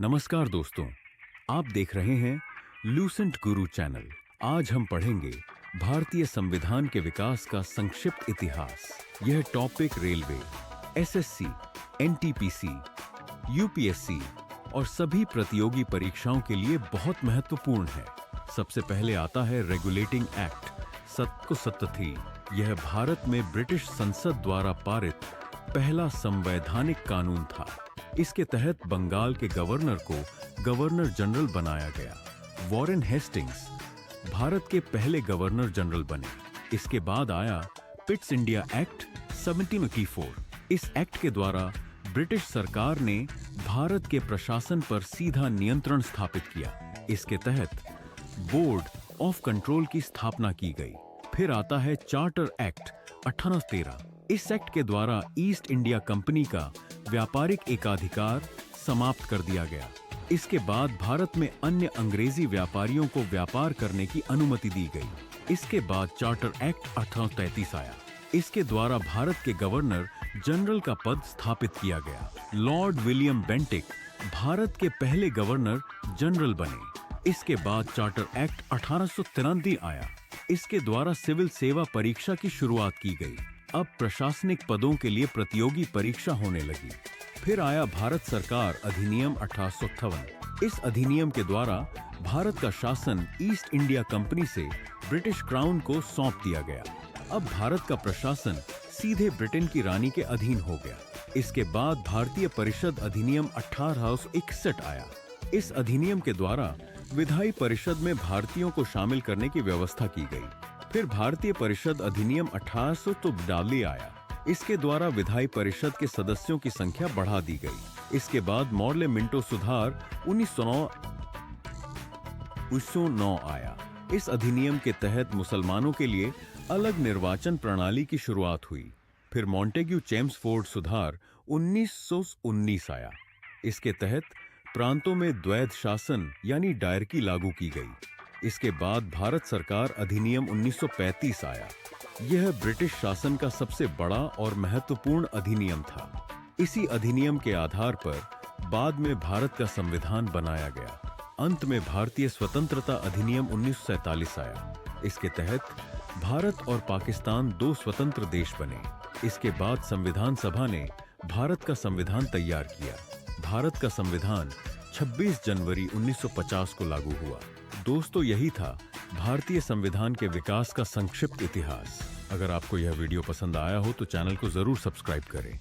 नमस्कार दोस्तों, आप देख रहे हैं लूसेंट गुरु चैनल। आज हम पढ़ेंगे भारतीय संविधान के विकास का संक्षिप्त इतिहास। यह topic railway, SSC, NTPC, UPSC और सभी प्रतियोगी परीक्षाओं के लिए बहुत महत्वपूर्ण है। सबसे पहले आता है रेगुलेटिंग एक्ट 1773। यह भारत में ब्रिटिश संसद द्वारा पारित पहला संवैधानिक कानून था। इसके तहत बंगाल के गवर्नर को गवर्नर जनरल बनाया गया। वॉरेन हेस्टिंग्स भारत के पहले गवर्नर जनरल बने। इसके बाद आया पिट्स इंडिया एक्ट 1784। इस एक्ट के द्वारा ब्रिटिश सरकार ने भारत के प्रशासन पर सीधा नियंत्रण स्थापित किया। इसके तहत बोर्ड ऑफ कंट्रोल की स्थापना की गई। फिर आता है चार्टर एक्ट 1813। इस एक्ट के द्वारा ईस्ट इंडिया कंपनी का व्यापारिक एकाधिकार समाप्त कर दिया गया। इसके बाद भारत में अन्य अंग्रेजी व्यापारियों को व्यापार करने की अनुमति दी गई। इसके बाद चार्टर एक्ट 1833 आया। इसके द्वारा भारत के गवर्नर जनरल का पद स्थापित किया गया। लॉर्ड विलियम बेंटिक भारत के पहले गवर्नर जनरल बने। इसके बाद चार्टर एक्ट 1893 आया। इसके द्वारा सिविल सेवा परीक्षा की शुरुआत की गई। अब प्रशासनिक पदों के लिए प्रतियोगी परीक्षा होने लगी। फिर आया भारत सरकार अधिनियम 1858। इस अधिनियम के द्वारा भारत का शासन ईस्ट इंडिया कंपनी से ब्रिटिश क्राउन को सौंप दिया गया। अब भारत का प्रशासन सीधे ब्रिटेन की रानी के अधीन हो गया। इसके बाद भारतीय परिषद अधिनियम 1861 आया। इस अधिनियम के द्वारा विधायी परिषद में भारतीयों को शामिल करने की व्यवस्था की गई। फिर भारतीय परिषद अधिनियम 1842 आया। इसके द्वारा विधायी परिषद के सदस्यों की संख्या बढ़ा दी गई। इसके बाद मॉर्ले मिंटो सुधार 1909 आया। इस अधिनियम के तहत मुसलमानों के लिए अलग निर्वाचन प्रणाली की शुरुआत हुई। फिर मॉन्टेग्यू चेम्सफोर्ड सुधार 1919 आया। इसके तहत प्रांतों में द्वैध शासन यानी डायरकी लागू की गई। इसके बाद भारत सरकार अधिनियम 1935 आया। यह ब्रिटिश शासन का सबसे बड़ा और महत्वपूर्ण अधिनियम था। इसी अधिनियम के आधार पर बाद में भारत का संविधान बनाया गया। अंत में भारतीय स्वतंत्रता अधिनियम 1947 आया। इसके तहत भारत और पाकिस्तान दो स्वतंत्र देश बने। इसके बाद संविधान सभा ने भारत का संविधान तैयार किया। भारत का संविधान 26 जनवरी 1950 को लागू हुआ। दोस्तों, यही था भारतीय संविधान के विकास का संक्षिप्त इतिहास। अगर आपको यह वीडियो पसंद आया हो तो चैनल को जरूर सब्सक्राइब करें।